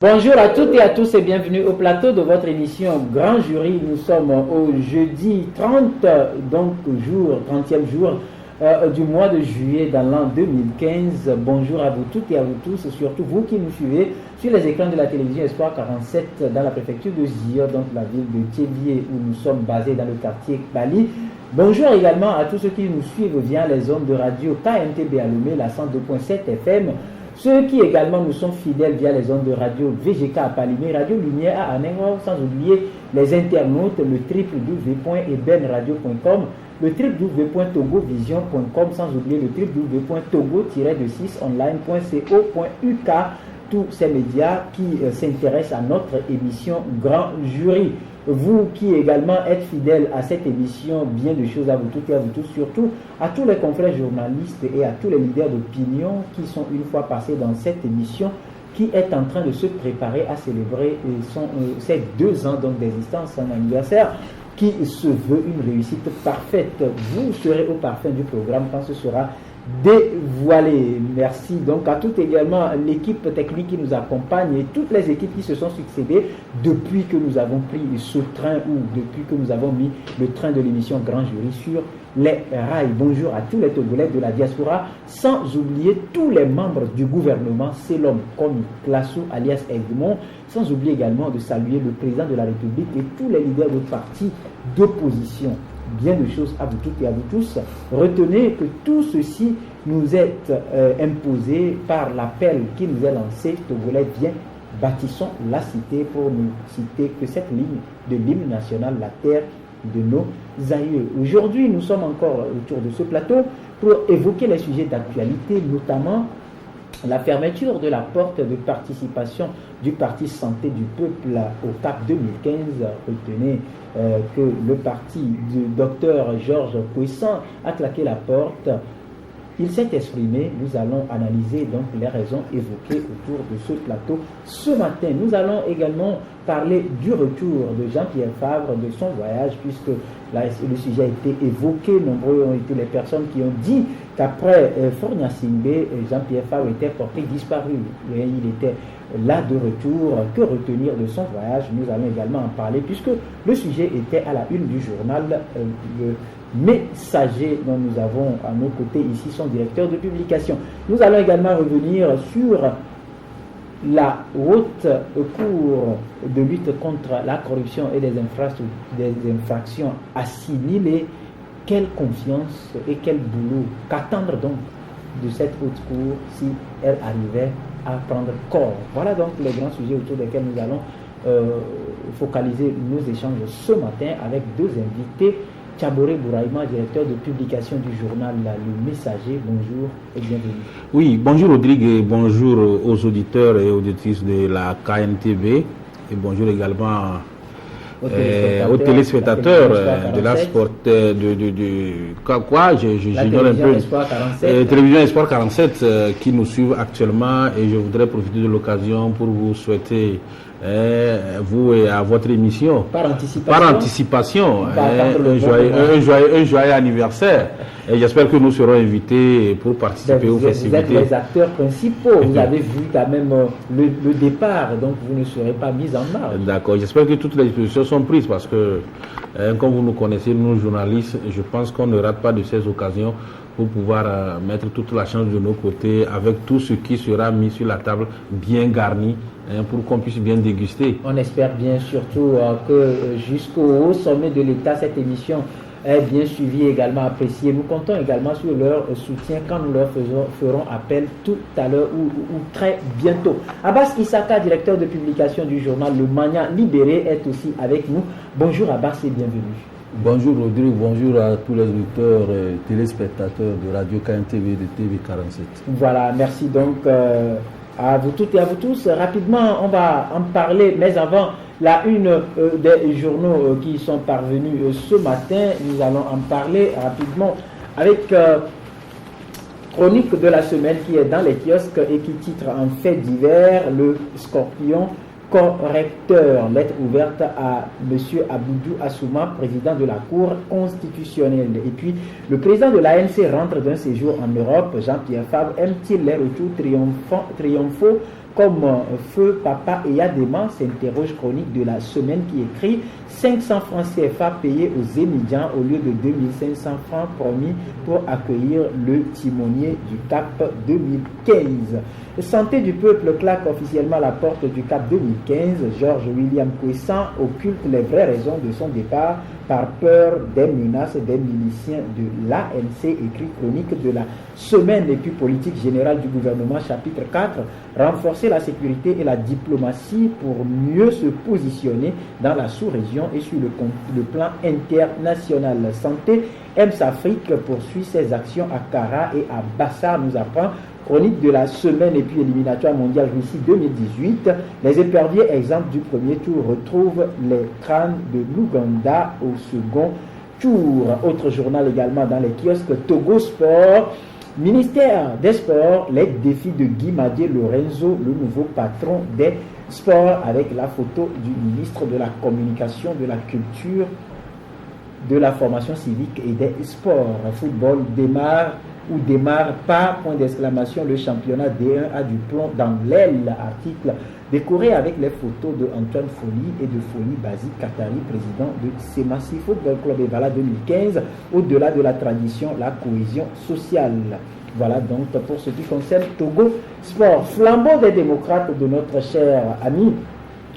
Bonjour à toutes et à tous et bienvenue au plateau de votre émission Grand Jury. Nous sommes au jeudi 30, donc 30e jour du mois de juillet dans l'an 2015. Bonjour à vous toutes et à vous tous, surtout vous qui nous suivez sur les écrans de la télévision Espoir 47 dans la préfecture de Zio, donc la ville de Thiévié où nous sommes basés dans le quartier Bali. Bonjour également à tous ceux qui nous suivent via les ondes de radio KNTB à Lomé, la 102.7 FM. Ceux qui également nous sont fidèles via les ondes de radio VGK à Palimé, Radio Lumière à Anengro, sans oublier les internautes, le www.ebenradio.com, le www.togovision.com, sans oublier le www.togo-6online.co.uk, tous ces médias qui s'intéressent à notre émission Grand Jury. Vous qui également êtes fidèles à cette émission, bien de choses à vous toutes et à vous tous, surtout à tous les confrères journalistes et à tous les leaders d'opinion qui sont une fois passés dans cette émission, qui est en train de se préparer à célébrer ces 2 ans d'existence, un anniversaire qui se veut une réussite parfaite. Vous serez au parfum du programme quand ce sera dévoilé. Merci donc à toute également l'équipe technique qui nous accompagne et toutes les équipes qui se sont succédées depuis que nous avons pris ce train ou depuis que nous avons mis le train de l'émission Grand Jury sur les rails. Bonjour à tous les Togolais de la diaspora, sans oublier tous les membres du gouvernement, c'est l'homme comme Klassou alias Egmont, sans oublier également de saluer le président de la République et tous les leaders de partis d'opposition. Bien de choses à vous toutes et à vous tous. Retenez que tout ceci nous est imposé par l'appel qui nous est lancé. Togolais, viens, bâtissons la cité, pour ne citer que cette ligne de l'hymne national, la terre de nos aïeux. Aujourd'hui, nous sommes encore autour de ce plateau pour évoquer les sujets d'actualité, notamment la fermeture de la porte de participation du Parti Santé du Peuple au CAP 2015. Retenez que le parti du docteur Georges Puissant a claqué la porte. Il s'est exprimé. Nous allons analyser donc les raisons évoquées autour de ce plateau. Ce matin, nous allons également parler du retour de Jean-Pierre Favre, de son voyage, puisque là, le sujet a été évoqué. Nombreux ont été les personnes qui ont dit qu'après Fornia Singbe, Jean-Pierre Favre était porté disparu. Et il était là de retour. Que retenir de son voyage? Nous allons également en parler, puisque le sujet était à la une du journal. Le Messager, dont nous avons à nos côtés ici son directeur de publication. Nous allons également revenir sur la haute cour de lutte contre la corruption et des infractions assimilées. Quelle confiance et quel boulot, qu'attendre donc de cette haute cour si elle arrivait à prendre corps? Voilà donc les grands sujets autour desquels nous allons focaliser nos échanges ce matin avec 2 invités. Tchaboré Bouraïma, directeur de publication du journal Le Messager, bonjour et bienvenue. Oui, bonjour Rodrigue et bonjour aux auditeurs et auditrices de la KNTB et bonjour également aux téléspectateurs de la sport j'ignore un peu télévision Espoir 47 qui nous suivent actuellement, et je voudrais profiter de l'occasion pour vous souhaiter vous et à votre émission par anticipation un joyeux anniversaire, et j'espère que nous serons invités pour participer aux festivités. Vous êtes les acteurs principaux, vous avez vu quand même le départ, donc vous ne serez pas mis en marge. D'accord, j'espère que toutes les dispositions sont prises, parce que comme vous nous connaissez, nous journalistes, je pense qu'on ne rate pas de ces occasions pour pouvoir mettre toute la chance de nos côtés avec tout ce qui sera mis sur la table bien garni, pour qu'on puisse bien déguster. On espère bien surtout que jusqu'au haut sommet de l'État, cette émission est bien suivie, également appréciée. Nous comptons également sur leur soutien quand nous leur ferons appel tout à l'heure ou très bientôt. Abbas Issaka, directeur de publication du journal Le Mania Libéré, est aussi avec nous. Bonjour Abbas et bienvenue. Bonjour Rodrigue, bonjour à tous les auditeurs et téléspectateurs de Radio KNTV et de TV47. Voilà, merci donc à vous toutes et à vous tous. Rapidement, on va en parler, mais avant la une des journaux qui sont parvenus ce matin, nous allons en parler rapidement avec chronique de la semaine qui est dans les kiosques et qui titre en fait divers le Scorpion correcteur. Lettre ouverte à M. Aboudou Assouma, président de la Cour constitutionnelle. Et puis, le président de l'ANC rentre d'un séjour en Europe. Jean-Pierre Favre aime-t-il les retours triomphaux comme feu papa et Yadema, s'interroge chronique de la semaine qui écrit 500 francs CFA payés aux émigrants au lieu de 2500 francs promis pour accueillir le timonier du CAP 2015. Santé du peuple claque officiellement la porte du CAP 2015. Georges William Kwessan occulte les vraies raisons de son départ par peur des menaces des miliciens de l'ANC, écrit chronique de la semaine. Et puis politique générale du gouvernement, chapitre 4, renforcer la sécurité et la diplomatie pour mieux se positionner dans la sous-région et sur le plan international. Santé, EMS Afrique poursuit ses actions à Kara et à Bassar, nous apprend chronique de la semaine. Et puis éliminatoire mondial Russie 2018, les éperviers exemples du premier tour retrouvent les crânes de l'Ouganda au second tour. Autre journal également dans les kiosques, Togo Sport, ministère des Sports, les défis de Guy Madié Lorenzo, le nouveau patron des sports, avec la photo du ministre de la Communication, de la Culture, de la Formation civique et des Sports. Football démarre pas, point d'exclamation, le championnat D1 a du plomb dans l'aile, article décoré avec les photos de Antoine Folie et de Folie Bazik Katari, président de Semassi Football Club. Et voilà 2015, au-delà de la tradition, la cohésion sociale. Voilà donc pour ce qui concerne Togo Sport. Flambeau des démocrates de notre cher ami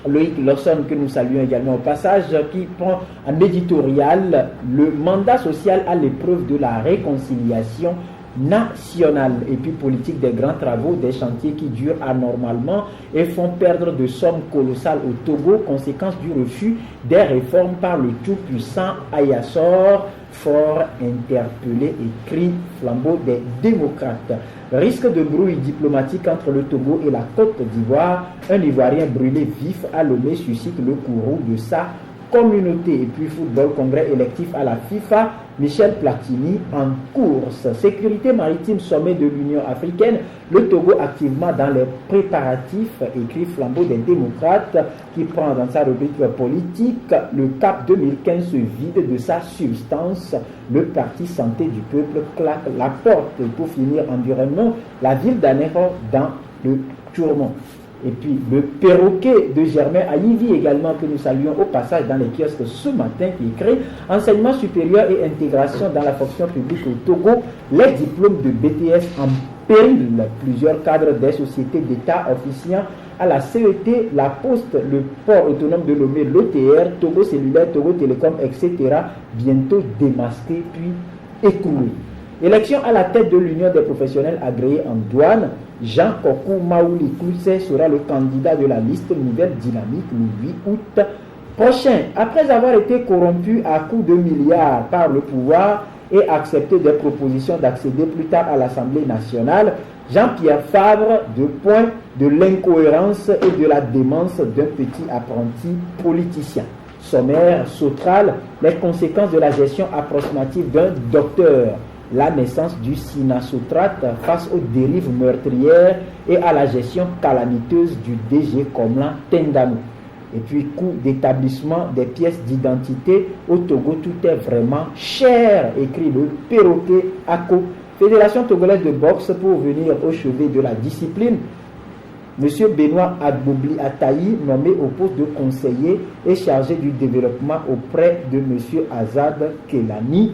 Loïc Lawson, que nous saluons également au passage, qui prend en éditorial le mandat social à l'épreuve de la réconciliation nationale. Et puis politique des grands travaux, des chantiers qui durent anormalement et font perdre de sommes colossales au Togo, conséquence du refus des réformes par le tout-puissant Ayassor, fort interpellé, écrit Flambeau des démocrates. Risque de brouille diplomatique entre le Togo et la Côte d'Ivoire. Un Ivoirien brûlé vif à Lomé suscite le courroux de sa communauté. Et puis football, congrès électif à la FIFA, Michel Platini en course. Sécurité maritime, sommet de l'Union africaine, le Togo activement dans les préparatifs, écrit Flambeau des démocrates, qui prend dans sa rubrique politique le CAP 2015 se vide de sa substance. Le parti Santé du peuple claque la porte. Et pour finir, environnement, la ville d'Anéro dans le Tournon. Et puis le perroquet de Germain Ayivi également, que nous saluons au passage dans les kiosques ce matin, qui écrit enseignement supérieur et intégration dans la fonction publique au Togo, les diplômes de BTS en péril. Plusieurs cadres des sociétés d'État officiant à la CET, la Poste, le port autonome de Lomé, l'OTR, Togo Cellulaire, Togo Télécom, etc. bientôt démasqués puis écroulés. Élection à la tête de l'Union des professionnels agréés en douane, Jean Kokou Maouli Koussé sera le candidat de la liste Nouvelle Dynamique le 8 août prochain. Après avoir été corrompu à coups de milliards par le pouvoir et accepté des propositions d'accéder plus tard à l'Assemblée nationale, Jean-Pierre Fabre, de point de l'incohérence et de la démence d'un petit apprenti politicien. Sommaire, Sotral, les conséquences de la gestion approximative d'un docteur. La naissance du Sinasotrate face aux dérives meurtrières et à la gestion calamiteuse du DG Komlan Tendano. Et puis, coût d'établissement des pièces d'identité au Togo, tout est vraiment cher, écrit le perroquet ACO. Fédération togolaise de boxe pour venir au chevet de la discipline. Monsieur Benoît Adboubli Ataï, nommé au poste de conseiller et chargé du développement auprès de monsieur Azad Kelani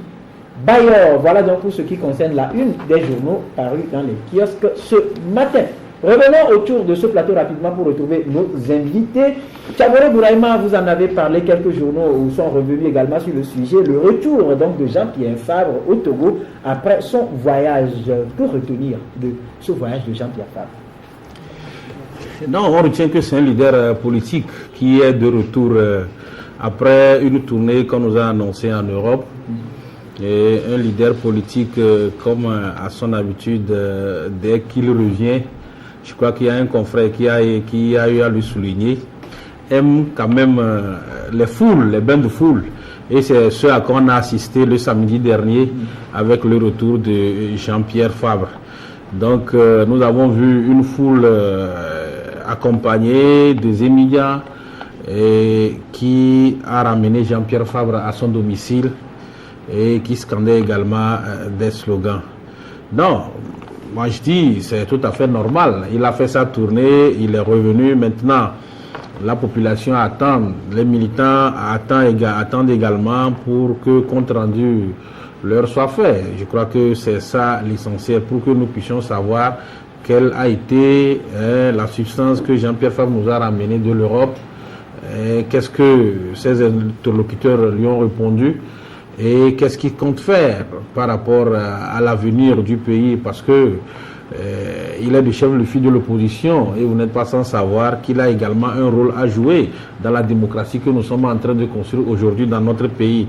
Bayor. Voilà donc pour ce qui concerne la une des journaux parus dans les kiosques ce matin. Revenons autour de ce plateau rapidement pour retrouver nos invités. Tchabouré Bouraïma, vous en avez parlé, quelques journaux où sont revenus également sur le sujet. Le retour donc de Jean-Pierre Fabre au Togo après son voyage. Que retenir de ce voyage de Jean-Pierre Fabre? Non, on retient que c'est un leader politique qui est de retour après une tournée qu'on nous a annoncée en Europe. Et un leader politique, comme à son habitude, dès qu'il revient, je crois qu'il y a un confrère qui a eu à lui souligner, aime quand même les foules, les bains de foule. Et c'est ce à quoi on a assisté le samedi dernier avec le retour de Jean-Pierre Fabre. Donc nous avons vu une foule accompagnée des Émiliens et qui a ramené Jean-Pierre Fabre à son domicile et qui scandait également des slogans. Non, moi je dis, c'est tout à fait normal. Il a fait sa tournée, il est revenu. Maintenant, la population attend, les militants attendent également pour que compte rendu leur soit fait. Je crois que c'est ça l'essentiel pour que nous puissions savoir quelle a été la substance que Jean-Pierre Fabre nous a ramenée de l'Europe, qu'est-ce que ses interlocuteurs lui ont répondu et qu'est-ce qu'il compte faire par rapport à l'avenir du pays, parce que il est le chef, le fil de l'opposition, et vous n'êtes pas sans savoir qu'il a également un rôle à jouer dans la démocratie que nous sommes en train de construire aujourd'hui dans notre pays.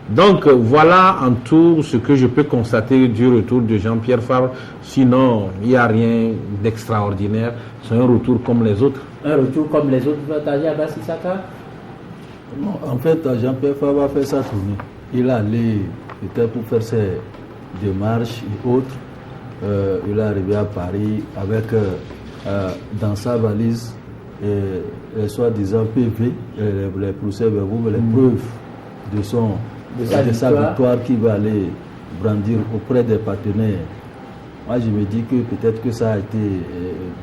Donc voilà en tout ce que je peux constater du retour de Jean-Pierre Fabre. Sinon, il n'y a rien d'extraordinaire. C'est un retour comme les autres. Un retour comme les autres, Abbas Issaka? Non, en fait, Jean-Pierre Fabre a fait sa tournée. Il est allé peut-être pour faire ses démarches et autres. Il est arrivé à Paris avec dans sa valise les soi-disant PV, les procès-verbaux, les preuves de sa victoire qu'il va aller brandir auprès des partenaires. Moi, je me dis que peut-être que ça a été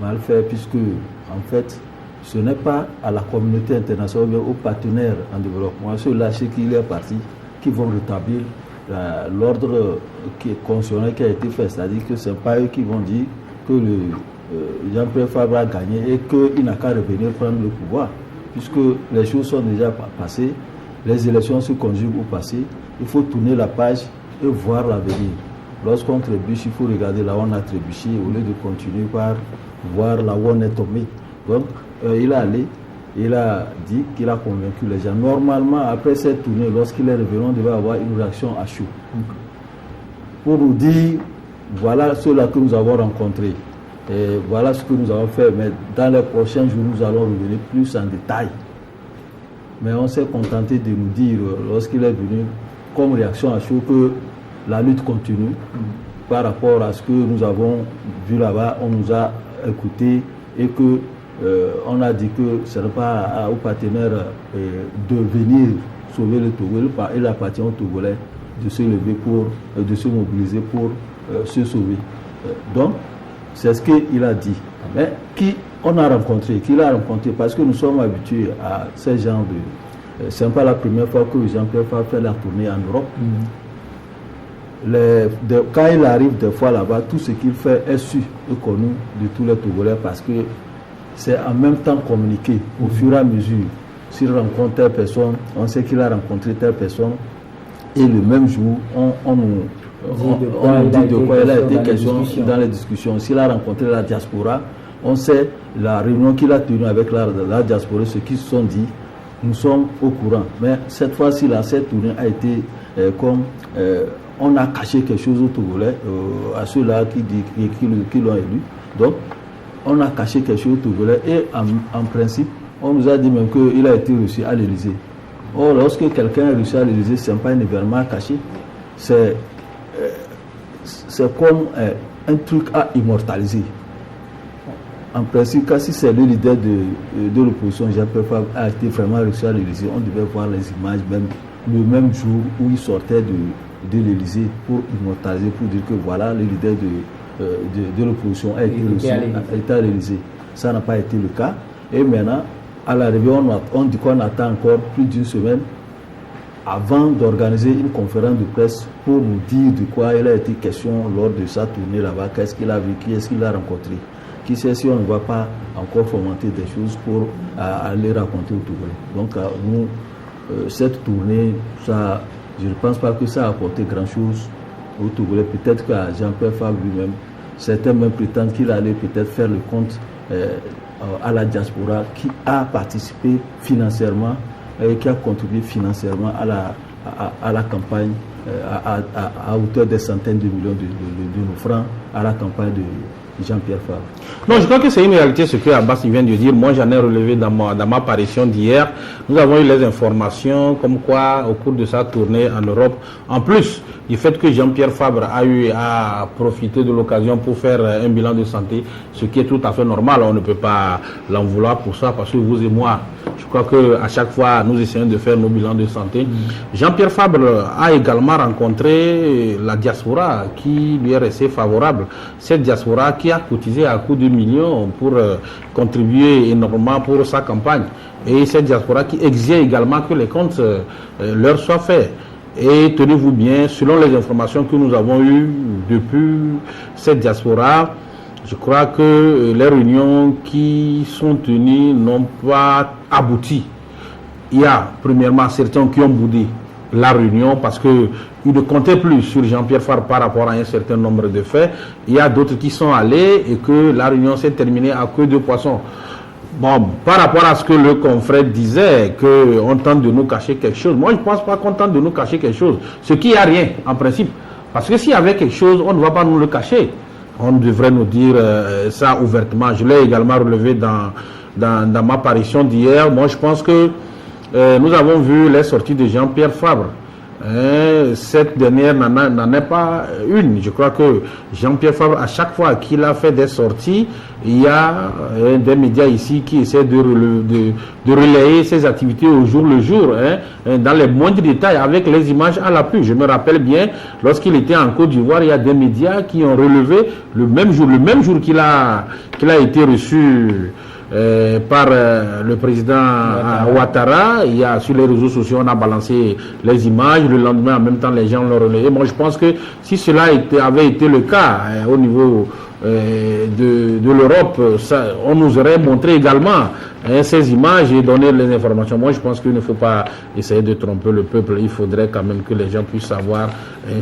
mal fait, puisque en fait, ce n'est pas à la communauté internationale, mais aux partenaires en développement, ceux-là chez qui il est parti, qui vont rétablir l'ordre constitutionnel qui a été fait. C'est-à-dire que ce n'est pas eux qui vont dire que Jean-Pierre Fabre a gagné et qu'il n'a qu'à revenir prendre le pouvoir, puisque les choses sont déjà passées, les élections se conjuguent au passé. Il faut tourner la page et voir l'avenir. Lorsqu'on trébuche, il faut regarder là où on a trébuché au lieu de continuer par voir là où on est tombé. Donc, il est allé, il a dit qu'il a convaincu les gens. Normalement, après cette tournée, lorsqu'il est revenu, on devait avoir une réaction à chaud. Pour nous dire, voilà ceux-là que nous avons rencontrés, et voilà ce que nous avons fait, mais dans les prochains jours, nous allons revenir plus en détail. Mais on s'est contenté de nous dire, lorsqu'il est venu, comme réaction à chaud, que la lutte continue par rapport à ce que nous avons vu là-bas. On nous a écoutés et que on a dit que ce n'est pas aux partenaires de venir sauver le Togo. Il appartient aux Togolais de se lever de se mobiliser pour se sauver. Donc, c'est ce qu'il a dit. Mais qui l'a rencontré, parce que nous sommes habitués à ce genre de... Ce n'est pas la première fois que Jean-Pierre Fabre fait la tournée en Europe. Quand il arrive des fois là-bas, tout ce qu'il fait est su et connu de tous les Togolais, parce que c'est en même temps communiqué au fur et à mesure. S'il rencontre telle personne, on sait qu'il a rencontré telle personne, et le même jour, on nous dit de quoi il a été question dans les discussions. S'il a rencontré la diaspora, on sait la réunion qu'il a tenue avec la diaspora, ce qu'ils se sont dit, nous sommes au courant. Mais cette fois-ci, cette tournée a été comme... on a caché quelque chose aux Togolais, à ceux-là qui l'ont élu. Donc, on a caché quelque chose aux Togolais et en principe, on nous a dit même qu'il a été reçu à l'Élysée. Or, lorsque quelqu'un est reçu à l'Élysée, ce n'est pas un événement caché. C'est comme un truc à immortaliser. En principe, si c'est le leader de l'opposition, Jean-Pierre Fabre, a été vraiment reçu à l'Élysée, on devait voir les images même le même jour où il sortait de l'Élysée pour immortaliser, pour dire que voilà, le leader de l'opposition a été reçu à l'Élysée. Ça n'a pas été le cas. Et maintenant, à l'arrivée, on dit qu'on attend encore plus d'une semaine avant d'organiser une conférence de presse pour nous dire de quoi il a été question lors de sa tournée là-bas, qu'est-ce qu'il a vu, qui est-ce qu'il a rencontré. Qui sait si on ne va pas encore fomenter des choses pour aller raconter au Togolais. Donc, nous, cette tournée, ça, je ne pense pas que ça a apporté grand-chose au Togolais. Peut-être qu'à Jean-Pierre Fabre lui-même, certains même prétendent qu'il allait peut-être faire le compte à la diaspora qui a participé financièrement et qui a contribué financièrement à la campagne à hauteur des centaines de millions de nos francs à la campagne de Jean-Pierre Fabre. Non, je crois que c'est une réalité ce que Abbas vient de dire. Moi, j'en ai relevé dans ma parution d'hier. Nous avons eu les informations comme quoi, au cours de sa tournée en Europe, en plus du fait que Jean-Pierre Fabre a eu à profiter de l'occasion pour faire un bilan de santé, ce qui est tout à fait normal. On ne peut pas l'en vouloir pour ça, parce que vous et moi, Je crois qu'à chaque fois, nous essayons de faire nos bilans de santé. Jean-Pierre Fabre a également rencontré la diaspora qui lui est restée favorable. Cette diaspora qui a cotisé à coups de millions pour contribuer énormément pour sa campagne. Et cette diaspora qui exige également que les comptes leur soient faits. Et tenez-vous bien, selon les informations que nous avons eues depuis cette diaspora, je crois que les réunions qui sont tenues n'ont pas abouti. Il y a premièrement certains qui ont boudé la réunion parce qu'ils ne comptaient plus sur Jean-Pierre Fabre par rapport à un certain nombre de faits. Il y a d'autres qui sont allés et que la réunion s'est terminée à queue de poisson. Bon, par rapport à ce que le confrère disait, qu'on tente de nous cacher quelque chose, moi je ne pense pas qu'on tente de nous cacher quelque chose. Ce qui n'y a rien, en principe. Parce que s'il y avait quelque chose, on ne va pas nous le cacher. On devrait nous dire ça ouvertement. Je l'ai également relevé dans ma parution d'hier. Moi je pense que nous avons vu les sorties de Jean-Pierre Fabre. Cette dernière n'en est pas une. Je crois que Jean-Pierre Fabre, à chaque fois qu'il a fait des sorties, il y a des médias ici qui essaient de relayer ses activités au jour le jour, dans les moindres détails, avec les images à l'appui. Je me rappelle bien, lorsqu'il était en Côte d'Ivoire, il y a des médias qui ont relevé le même jour qu'il a été reçu par le président Ouattara. Il y a sur les réseaux sociaux, on a balancé les images. Le lendemain, en même temps, les gens l'ont relayé. Moi, je pense que si cela avait été le cas au niveau de l'Europe, on nous aurait montré également ces images et donné les informations. Moi, je pense qu'il ne faut pas essayer de tromper le peuple. Il faudrait quand même que les gens puissent savoir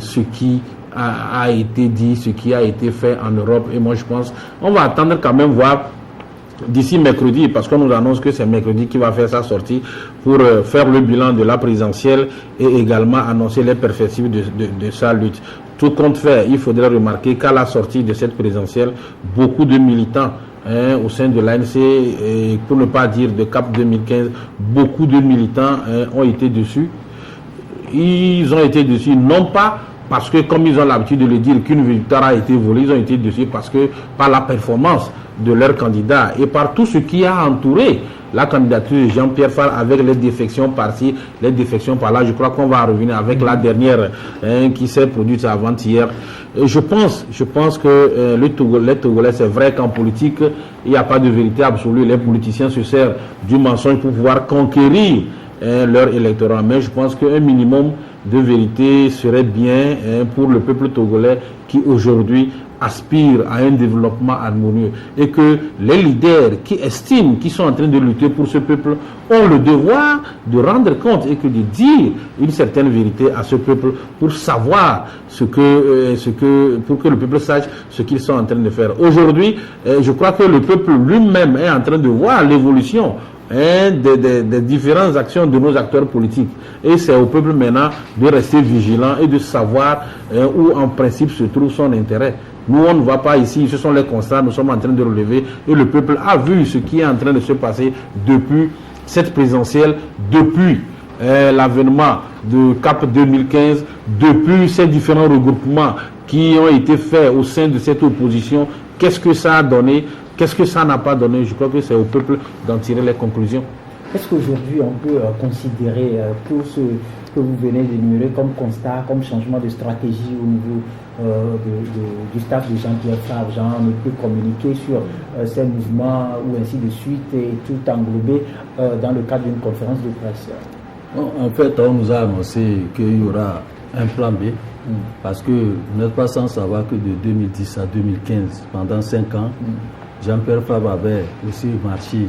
ce qui a été dit, ce qui a été fait en Europe. Et moi, je pense on va attendre quand même voir d'ici mercredi, parce qu'on nous annonce que c'est mercredi qui va faire sa sortie pour faire le bilan de la présidentielle et également annoncer les perspectives de sa lutte. Tout compte fait, il faudrait remarquer qu'à la sortie de cette présidentielle, beaucoup de militants au sein de l'ANC, pour ne pas dire de CAP 2015, beaucoup de militants ont été dessus. Ils ont été dessus non pas parce que, comme ils ont l'habitude de le dire, qu'une victoire a été volée, ils ont été dessus parce que par la performance de leur candidat et par tout ce qui a entouré la candidature de Jean-Pierre Fabre, avec les défections par-ci, les défections par-là. Je crois qu'on va revenir avec la dernière qui s'est produite avant-hier. Et je pense que les Togolais, c'est vrai qu'en politique, il n'y a pas de vérité absolue. Les politiciens se servent du mensonge pour pouvoir conquérir leur électorat. Mais je pense qu'un minimum de vérité serait bien pour le peuple togolais qui aujourd'hui aspire à un développement harmonieux, et que les leaders qui estiment qu'ils sont en train de lutter pour ce peuple ont le devoir de rendre compte et que de dire une certaine vérité à ce peuple pour savoir pour que le peuple sache ce qu'ils sont en train de faire. Aujourd'hui, je crois que le peuple lui-même est en train de voir l'évolution des différentes actions de nos acteurs politiques, et c'est au peuple maintenant de rester vigilant et de savoir où en principe se trouve son intérêt. Nous, on ne va pas ici, ce sont les constats, nous sommes en train de relever, et le peuple a vu ce qui est en train de se passer depuis cette présidentielle, depuis l'avènement de CAP 2015, depuis ces différents regroupements qui ont été faits au sein de cette opposition. Qu'est-ce que ça a donné? Qu'est-ce que ça n'a pas donné? Je crois que c'est au peuple d'en tirer les conclusions. Est-ce qu'aujourd'hui on peut considérer tout ce que vous venez d'énumérer comme constat, comme changement de stratégie au niveau du staff de Jean-Pierre Fabre? Jean ne peut communiquer sur ces mouvements ou ainsi de suite, et tout englobé dans le cadre d'une conférence de presse? En fait, on nous a annoncé qu'il y aura un plan B, parce que vous n'êtes pas sans savoir que de 2010 à 2015, pendant 5 ans, Jean-Pierre Fabre avait aussi marché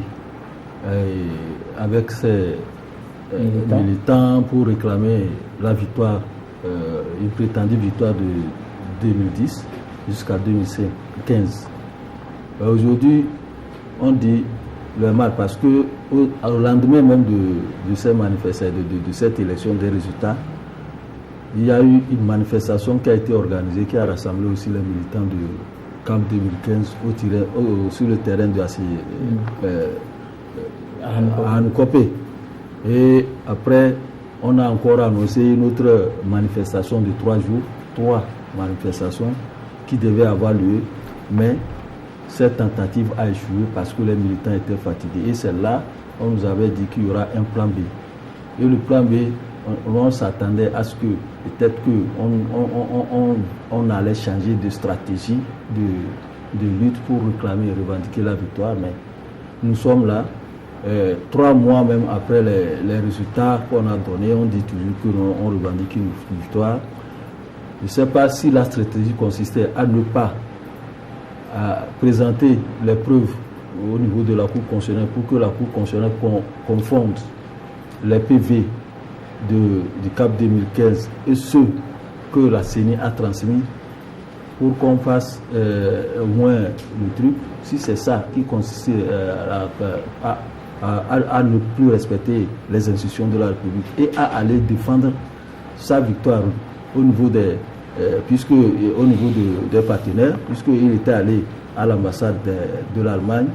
avec ses militants pour réclamer la victoire, une prétendue victoire de 2010 jusqu'à 2015. Aujourd'hui, on dit le mal, parce que au lendemain même de ces manifestations, de cette élection des résultats, il y a eu une manifestation qui a été organisée, qui a rassemblé aussi les militants de CAP 2015 sur le terrain de Anukopé. Et après, on a encore annoncé une autre manifestation de 3 jours, 3 manifestations qui devaient avoir lieu, mais cette tentative a échoué parce que les militants étaient fatigués. Et c'est là on nous avait dit qu'il y aura un plan B. Et le plan B, on s'attendait à ce que peut-être qu'on allait changer de stratégie de lutte pour réclamer et revendiquer la victoire, mais nous sommes là. 3 mois même après les résultats qu'on a donnés, on dit toujours qu'on revendique une victoire. Je ne sais pas si la stratégie consistait à ne pas présenter les preuves au niveau de la Cour constitutionnelle pour que la Cour constitutionnelle confonde les PV du CAP 2015 et ceux que la CENI a transmis pour qu'on fasse au moins le truc. Si c'est ça qui consistait à ne plus respecter les institutions de la République et à aller défendre sa victoire au niveau des partenaires, puisqu'il était allé à l'ambassade de l'Allemagne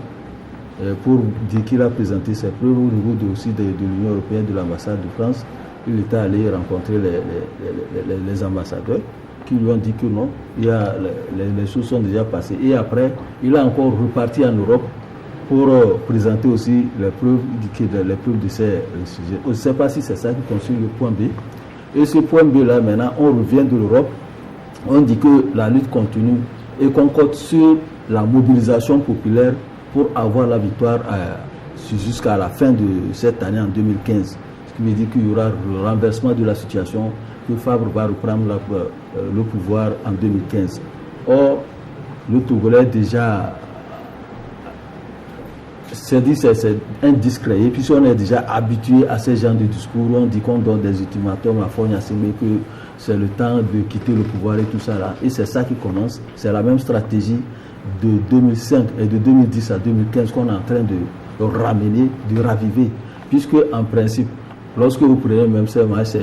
pour dire qu'il a présenté ses preuves au niveau aussi de l'Union européenne, de l'ambassade de France. Il était allé rencontrer les ambassadeurs qui lui ont dit que non, les choses sont déjà passées. Et après, il a encore reparti en Europe pour présenter aussi les preuves de ces sujets. Je ne sais pas si c'est ça qui constitue le point B. Et ce point B-là, maintenant, on revient de l'Europe, on dit que la lutte continue et qu'on compte sur la mobilisation populaire pour avoir la victoire jusqu'à la fin de cette année en 2015. Ce qui veut dire qu'il y aura le renversement de la situation, que Fabre va reprendre le pouvoir en 2015. Or, le Togolais déjà... C'est indiscret. Et puis on est déjà habitué à ce genre de discours, on dit qu'on donne des ultimatums à Faure Gnassingbé, que c'est le temps de quitter le pouvoir et tout ça là. Et c'est ça qui commence. C'est la même stratégie de 2005 et de 2010 à 2015 qu'on est en train de ramener, de raviver. Puisque en principe, lorsque vous prenez même ces matchs,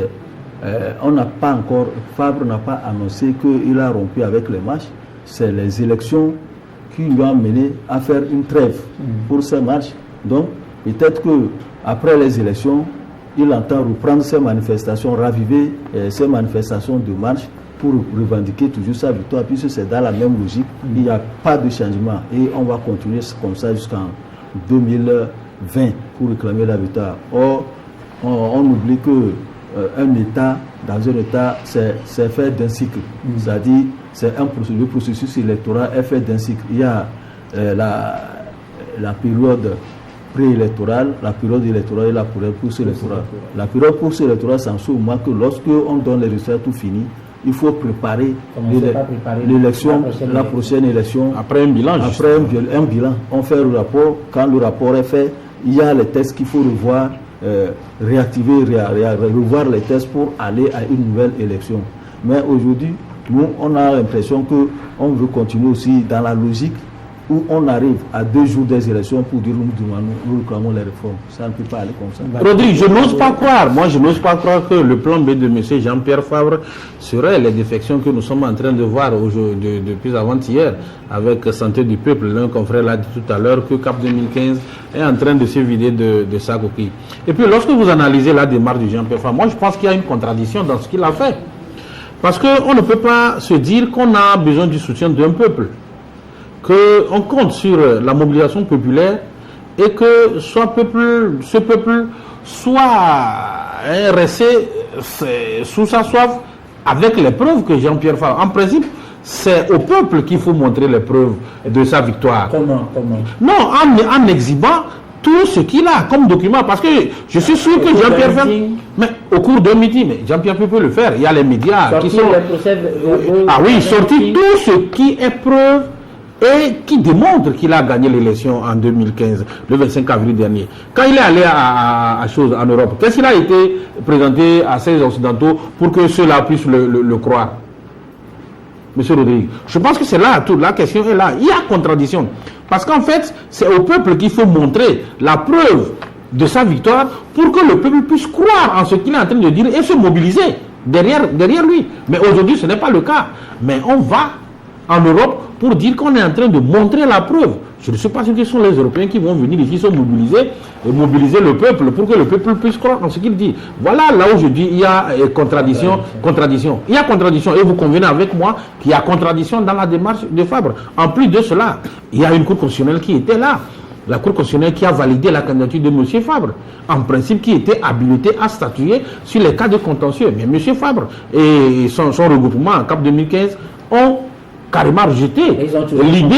on n'a pas encore, Fabre n'a pas annoncé qu'il a rompu avec les matchs. C'est les élections qui lui ont mené à faire une trêve pour ces marches. Donc, peut-être qu'après les élections, il entend reprendre ces manifestations, raviver ces manifestations de marche pour revendiquer toujours sa victoire, puisque c'est dans la même logique. Il n'y a pas de changement et on va continuer comme ça jusqu'en 2020 pour réclamer la victoire. Or, on oublie qu'un État, dans un État, c'est fait d'un cycle. C'est-à-dire, le processus électoral est fait d'un cycle. Il y a la période préélectorale, la période électorale et la période post-électorale. La période post-électorale, c'est en ce moment que lorsque on donne les résultats tout fini, il faut préparer l'élection, la prochaine élection. Après un bilan. Un bilan. On fait le rapport. Quand le rapport est fait, il y a les tests qu'il faut revoir, réactiver, revoir les tests pour aller à une nouvelle élection. Mais aujourd'hui, nous, on a l'impression qu'on veut continuer aussi dans la logique où on arrive à 2 jours des élections pour dire nous réclamons les réformes. Ça ne peut pas aller comme ça. Rodrigue, je n'ose pas croire. Moi, je n'ose pas croire que le plan B de M. Jean-Pierre Fabre serait les défections que nous sommes en train de voir depuis avant-hier avec Santé du Peuple. L'un confrère l'a dit tout à l'heure que CAP 2015 est en train de se vider de sa coquille. Et puis, lorsque vous analysez la démarche de Jean-Pierre Fabre, moi, je pense qu'il y a une contradiction dans ce qu'il a fait. Parce qu'on ne peut pas se dire qu'on a besoin du soutien d'un peuple, qu'on compte sur la mobilisation populaire et que ce peuple soit resté sous sa soif avec les preuves que Jean-Pierre Fabre. En principe, c'est au peuple qu'il faut montrer les preuves de sa victoire. Comment? Non, en exhibant tout ce qu'il a comme document, parce que je suis sûr que Jean-Pierre Fabre, mais au cours d'un meeting, mais Jean-Pierre peut le faire. Il y a les médias qui sont sortir tout ce qui est preuve et qui démontre qu'il a gagné l'élection en 2015, le 25 avril dernier. Quand il est allé en Europe, qu'est-ce qu'il a été présenté à ces Occidentaux pour que ceux-là puissent le croire? Monsieur Rodrigue, je pense que c'est là, toute la question est là. Il y a contradiction. Parce qu'en fait, c'est au peuple qu'il faut montrer la preuve de sa victoire pour que le peuple puisse croire en ce qu'il est en train de dire et se mobiliser derrière lui. Mais aujourd'hui, ce n'est pas le cas. Mais on va en Europe pour dire qu'on est en train de montrer la preuve. Je ne sais pas si ce sont les Européens qui vont venir ici se mobiliser et mobiliser le peuple pour que le peuple puisse croire en ce qu'il dit. Voilà là où je dis il y a contradiction. Il y a contradiction et vous convenez avec moi qu'il y a contradiction dans la démarche de Fabre. En plus de cela, il y a une cour constitutionnelle qui était là. La Cour constitutionnelle qui a validé la candidature de M. Fabre, en principe qui était habilité à statuer sur les cas de contentieux. Mais M. Fabre et son regroupement en CAP 2015 ont carrément rejeté l'idée.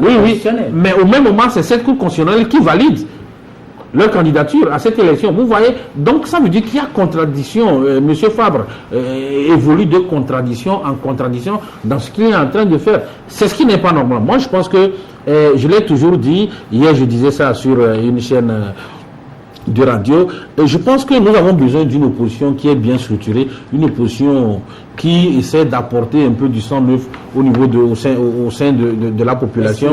Oui, mais au même moment, c'est cette Cour constitutionnelle qui valide leur candidature à cette élection. Vous voyez, donc ça veut dire qu'il y a contradiction. M. Fabre évolue de contradiction en contradiction dans ce qu'il est en train de faire. C'est ce qui n'est pas normal. Moi, je pense que, je l'ai toujours dit, hier je disais ça sur une chaîne de radio, et je pense que nous avons besoin d'une opposition qui est bien structurée, une opposition qui essaie d'apporter un peu du sang neuf au sein de la population.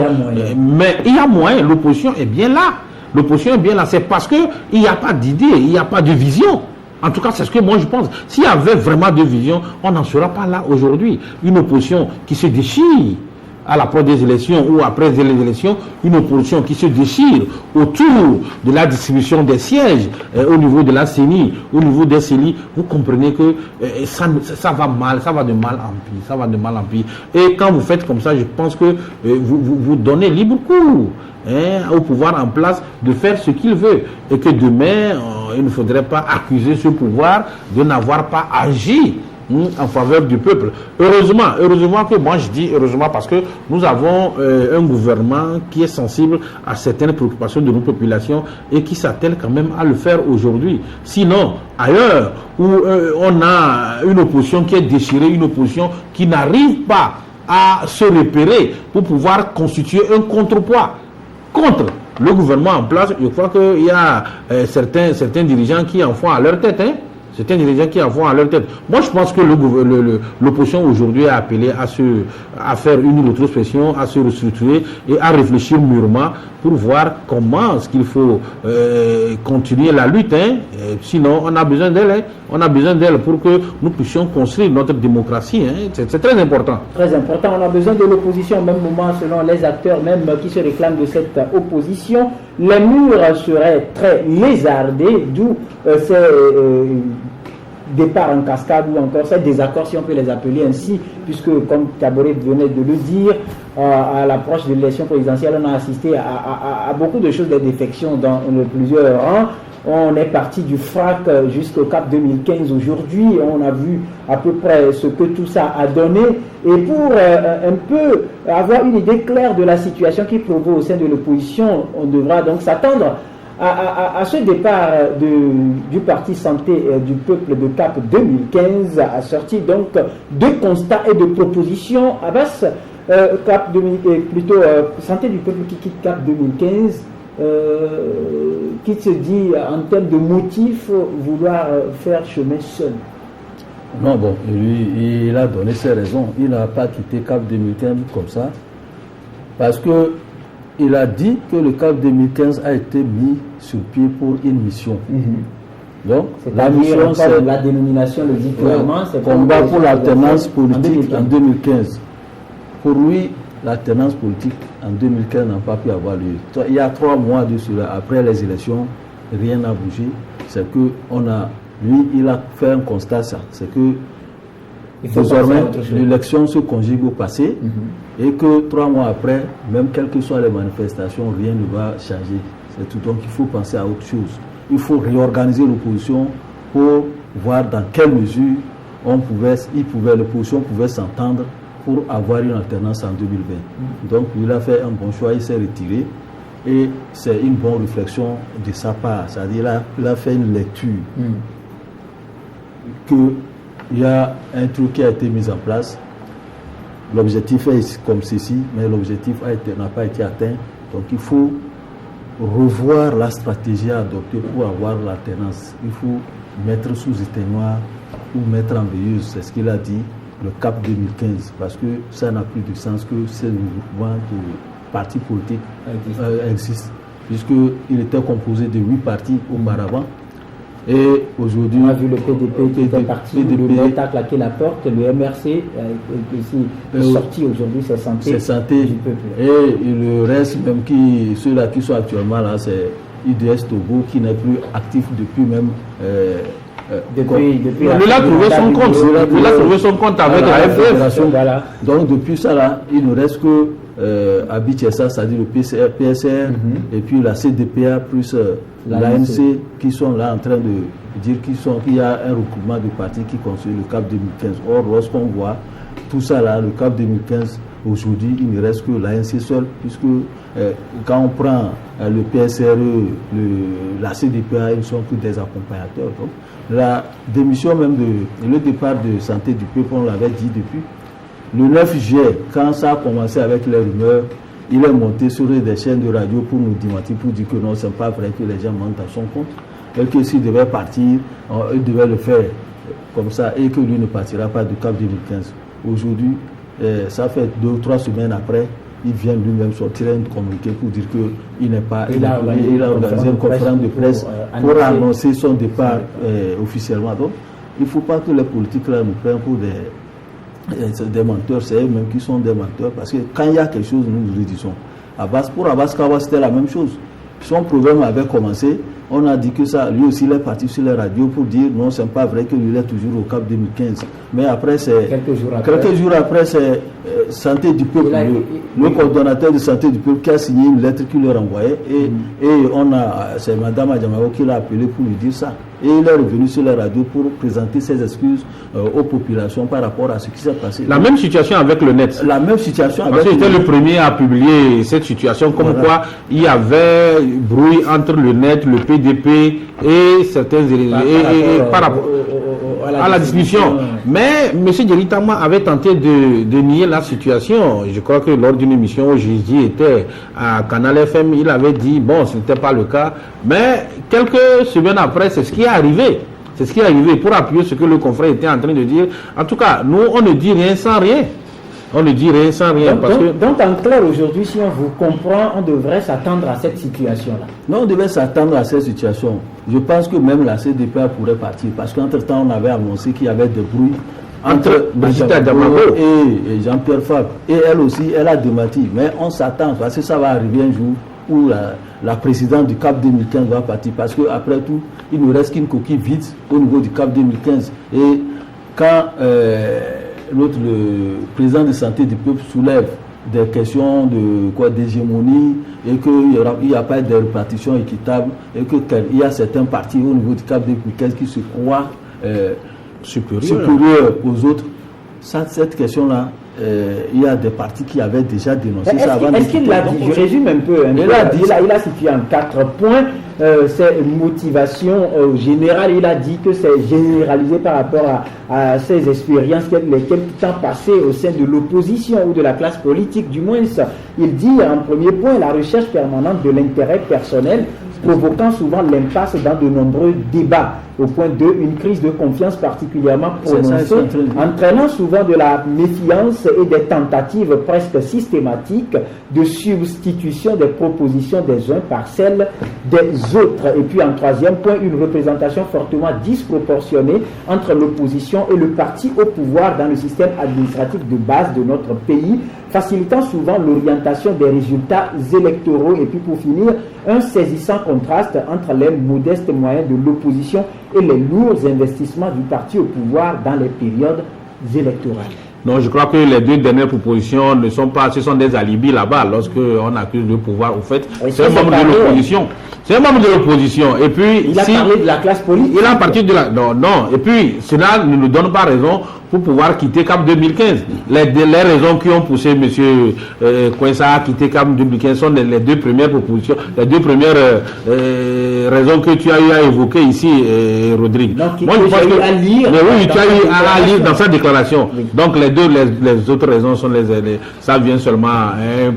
Mais il y a moyen, l'opposition est bien là. L'opposition est bien là, c'est parce qu'il n'y a pas d'idée, il n'y a pas de vision. En tout cas, c'est ce que moi je pense. S'il y avait vraiment de vision, on n'en sera pas là aujourd'hui. Une opposition qui se déchire à l'approche des élections ou après les élections, une opposition qui se déchire autour de la distribution des sièges au niveau de la CENI, au niveau des CELI, vous comprenez que ça va mal, ça va de mal en pire, Et quand vous faites comme ça, je pense que vous donnez libre cours au pouvoir en place de faire ce qu'il veut. Et que demain, il ne faudrait pas accuser ce pouvoir de n'avoir pas agi en faveur du peuple. Heureusement que moi je dis heureusement parce que nous avons un gouvernement qui est sensible à certaines préoccupations de nos populations et qui s'attelle quand même à le faire aujourd'hui. Sinon, ailleurs où on a une opposition qui est déchirée, une opposition qui n'arrive pas à se repérer pour pouvoir constituer un contrepoids contre le gouvernement en place, je crois qu'il y a certains dirigeants qui en font à leur tête, Certains dirigeants qui en font à leur tête. Moi, je pense que l'opposition aujourd'hui a appelé à faire une rétrospection, à se restructurer et à réfléchir mûrement pour voir comment est-ce qu'il faut continuer la lutte. Sinon, on a besoin d'elle. On a besoin d'elle pour que nous puissions construire notre démocratie. C'est très important. Très important. On a besoin de l'opposition au même moment, selon les acteurs même qui se réclament de cette opposition. Les murs seraient très lézardés, d'où ces départ en cascade ou encore ces désaccords, si on peut les appeler ainsi, puisque comme Taboré venait de le dire, à l'approche de l'élection présidentielle, on a assisté à beaucoup de choses, des défections dans plusieurs rangs. On est parti du FRAC jusqu'au CAP 2015 aujourd'hui, on a vu à peu près ce que tout ça a donné, et pour un peu avoir une idée claire de la situation qui prévaut au sein de l'opposition, on devra donc s'attendre à ce départ du Parti Santé du Peuple de CAP 2015, a sorti donc de constats et de propositions. Abbas, CAP 2015, plutôt Santé du Peuple qui quitte CAP 2015, qui se dit en termes de motifs vouloir faire chemin seul. Non, bon, lui, il a donné ses raisons. Il n'a pas quitté CAP 2015 comme ça, parce que il a dit que le CAP 2015 a été mis sur pied pour une mission. Donc, la mission, c'est la dénomination, le dit clairement, c'est combat pour l'alternance politique en 2015. Pour lui, l'alternance politique en 2015 n'a pas pu avoir lieu. Il y a 3 mois de cela, après les élections, rien n'a bougé. C'est que lui, il a fait un constat, c'est que désormais, l'élection se conjugue au passé et que 3 mois après, même quelles que soient les manifestations, rien ne va changer. C'est tout. Donc, il faut penser à autre chose. Il faut réorganiser l'opposition pour voir dans quelle mesure l'opposition pouvait s'entendre pour avoir une alternance en 2020. Donc, il a fait un bon choix, il s'est retiré et c'est une bonne réflexion de sa part. C'est-à-dire, il a fait une lecture qu'il y a un truc qui a été mis en place. L'objectif est comme ceci, mais l'objectif n'a pas été atteint. Donc il faut revoir la stratégie à adopter pour avoir l'alternance. Il faut mettre sous éteignoir ou mettre en veilleuse, c'est ce qu'il a dit, le CAP 2015, parce que ça n'a plus de sens que ce mouvement de partis politiques existe, puisqu'il était composé de 8 partis auparavant. Et aujourd'hui, on a vu le PDP qui était parti, le MET a claqué la porte, le MRC est sorti aujourd'hui, c'est Santé du Peuple. Et le reste, même ceux-là qui sont actuellement là, c'est IDS Togo qui n'est plus actif depuis même. Il a trouvé son compte avec la FF. Donc depuis ça là, il ne reste que Abichessa, c'est-à-dire le PSR, et puis la CDPA plus l'ANC qui sont là en train de dire qu'il y a un regroupement de partis qui construit le CAP 2015. Or, lorsqu'on voit tout ça là, le CAP 2015, aujourd'hui, il ne reste que l'ANC seul, puisque quand on prend le PSRE, la CDPA, ils ne sont que des accompagnateurs. Donc, la démission même le départ de Santé du Peuple, on l'avait dit depuis. Le 9 juillet, quand ça a commencé avec les rumeurs, il est monté sur des chaînes de radio pour nous démentir, pour dire que non, ce n'est pas vrai que les gens mentent à son compte. Et que s'il devait partir, il devait le faire comme ça et que lui ne partira pas du CAP 2015. Aujourd'hui, ça fait 2 ou 3 semaines après, il vient lui-même sortir un communiqué pour dire qu'il n'est pas. Il a organisé une conférence de presse pour annoncer son départ officiellement. Donc, il ne faut pas que les politiques là nous prennent pour des menteurs, c'est eux-mêmes qui sont des menteurs, parce que quand il y a quelque chose, nous le disons. Pour Abbas Kawa, c'était la même chose. Son programme avait commencé, on a dit que ça, lui aussi il est parti sur les radios pour dire non, c'est pas vrai que lui est toujours au CAP 2015. Mais après, c'est quelques jours après, c'est Santé du Peuple, le coordonnateur de Santé du Peuple qui a signé une lettre qu'il leur envoyait et c'est Madame Adjamao qui l'a appelé pour lui dire ça. Et il est revenu sur la radio pour présenter ses excuses aux populations par rapport à ce qui s'est passé. La même situation avec le net. La même situation avec le net. Parce que j'étais le premier à publier cette situation, comme quoi il y avait brouille entre le net, le PDP et certains par rapport à la discussion. Mais M. Djeritama avait tenté de nier la situation. Je crois que lors d'une émission où Jésus était à Canal FM, il avait dit, bon, ce n'était pas le cas. Mais quelques semaines après, c'est ce qui est arrivé. C'est ce qui est arrivé pour appuyer ce que le confrère était en train de dire. En tout cas, nous, on ne dit rien sans rien. On ne dit rien sans rien. Donc, en clair, aujourd'hui, si on vous comprend, on devrait s'attendre à cette situation-là. Non, on devait s'attendre à cette situation. Je pense que même la CDPA pourrait partir. Parce qu'entre-temps, on avait annoncé qu'il y avait des bruits entre Brigitte Adjamao et Jean-Pierre Fabre. Et elle aussi, elle a démenti. Mais on s'attend, parce que ça va arriver un jour où la présidente du CAP 2015 va partir. Parce qu'après tout, il ne reste qu'une coquille vide au niveau du CAP 2015. Et quand le président de Santé du Peuple soulève des questions d'hégémonie et qu'il n'y a pas de répartition équitable et qu'il y a certains partis au niveau du CAP 2015 qui se croient supérieurs aux autres, cette question-là, il y a des partis qui avaient déjà dénoncé ça avant. Est-ce qu'il l'a dit? Je résume un peu. Il a situé en 4 points ses motivations générales. Il a dit que c'est généralisé par rapport à ses expériences, les quelques temps passés au sein de l'opposition ou de la classe politique. Du moins, il dit en premier point la recherche permanente de l'intérêt personnel, provoquant souvent l'impasse dans de nombreux débats. Au point 2, une crise de confiance particulièrement prononcée, entraînant souvent de la méfiance et des tentatives presque systématiques de substitution des propositions des uns par celles des autres. Et puis en 3e point, une représentation fortement disproportionnée entre l'opposition et le parti au pouvoir dans le système administratif de base de notre pays, facilitant souvent l'orientation des résultats électoraux. Et puis pour finir, un saisissant contraste entre les modestes moyens de l'opposition et les lourds investissements du parti au pouvoir dans les périodes électorales. Non, je crois que les 2 dernières propositions ne sont pas, ce sont des alibis là-bas lorsqu'on accuse le pouvoir. Au fait, c'est un membre de l'opposition. C'est un membre de l'opposition. Et puis, il a parlé de la classe politique. Il a parlé de la. Non. Et puis, cela ne nous donne pas raison pour pouvoir quitter CAP 2015. Les raisons qui ont poussé M. Kouensa à quitter CAP 2015 sont les 2 premières propositions, les 2 premières raisons que tu as eu à évoquer ici, Rodrigue. Donc, moi, je pense que à lire. Mais oui, tu as eu à lire dans sa déclaration. Oui. Donc, les autres raisons sont ça vient seulement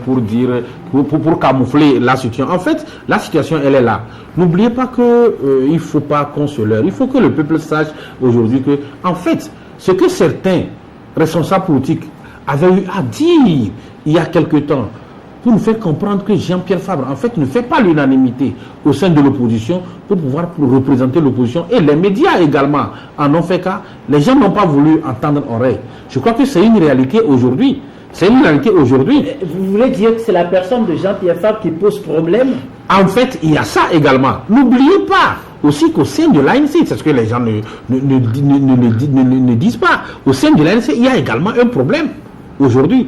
pour dire, pour camoufler la situation. En fait, la situation, elle est là. N'oubliez pas que il faut pas qu'on se leurre. Il faut que le peuple sache aujourd'hui que, en fait, ce que certains responsables politiques avaient eu à dire il y a quelque temps pour nous faire comprendre que Jean-Pierre Fabre, en fait, ne fait pas l'unanimité au sein de l'opposition pour pouvoir représenter l'opposition. Et les médias également en ont fait cas. Les gens n'ont pas voulu entendre oreille. Je crois que c'est une réalité aujourd'hui. C'est une réalité aujourd'hui. Vous voulez dire que c'est la personne de Jean-Pierre Fabre qui pose problème? En fait, il y a ça également. N'oubliez pas aussi qu'au sein de l'ANC, c'est ce que les gens ne disent pas. Au sein de l'ANC, il y a également un problème. Aujourd'hui,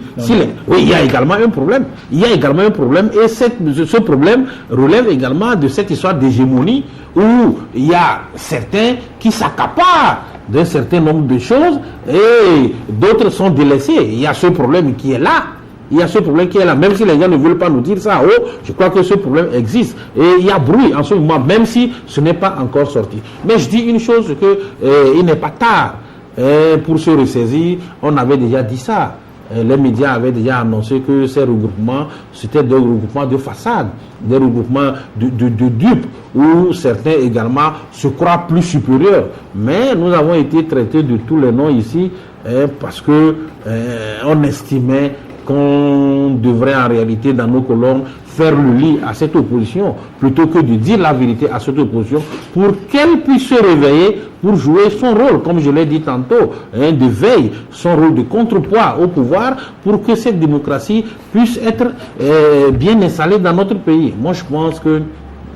oui, il y a également un problème. Il y a également un problème et ce problème relève également de cette histoire d'hégémonie où il y a certains qui s'accaparent d'un certain nombre de choses et d'autres sont délaissés. Il y a ce problème qui est là. Il y a ce problème qui est là. Même si les gens ne veulent pas nous dire ça, je crois que ce problème existe. Et il y a bruit en ce moment, même si ce n'est pas encore sorti. Mais je dis une chose, il n'est pas tard pour se ressaisir. On avait déjà dit ça. Les médias avaient déjà annoncé que ces regroupements, c'était des regroupements de façade, des regroupements de dupes, où certains également se croient plus supérieurs. Mais nous avons été traités de tous les noms ici parce que on estimait qu'on devrait en réalité dans nos colonnes faire le lit à cette opposition plutôt que de dire la vérité à cette opposition pour qu'elle puisse se réveiller pour jouer son rôle, comme je l'ai dit tantôt, de veille, son rôle de contrepoids au pouvoir pour que cette démocratie puisse être bien installée dans notre pays. Moi je pense que,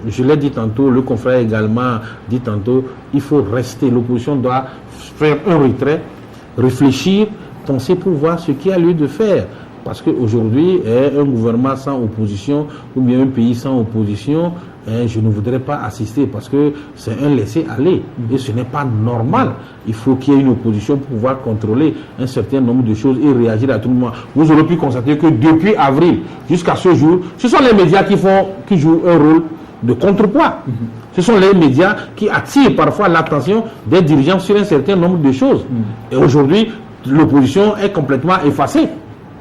je l'ai dit tantôt, le confrère également dit tantôt, il faut rester, l'opposition doit faire un retrait, réfléchir, penser pour voir ce qu'il y a lieu de faire. Parce qu'aujourd'hui, un gouvernement sans opposition, ou bien un pays sans opposition, je ne voudrais pas assister parce que c'est un laisser-aller. Et ce n'est pas normal. Il faut qu'il y ait une opposition pour pouvoir contrôler un certain nombre de choses et réagir à tout moment. Vous aurez pu constater que depuis avril jusqu'à ce jour, ce sont les médias qui jouent un rôle de contrepoids. Ce sont les médias qui attirent parfois l'attention des dirigeants sur un certain nombre de choses. Et aujourd'hui, l'opposition est complètement effacée.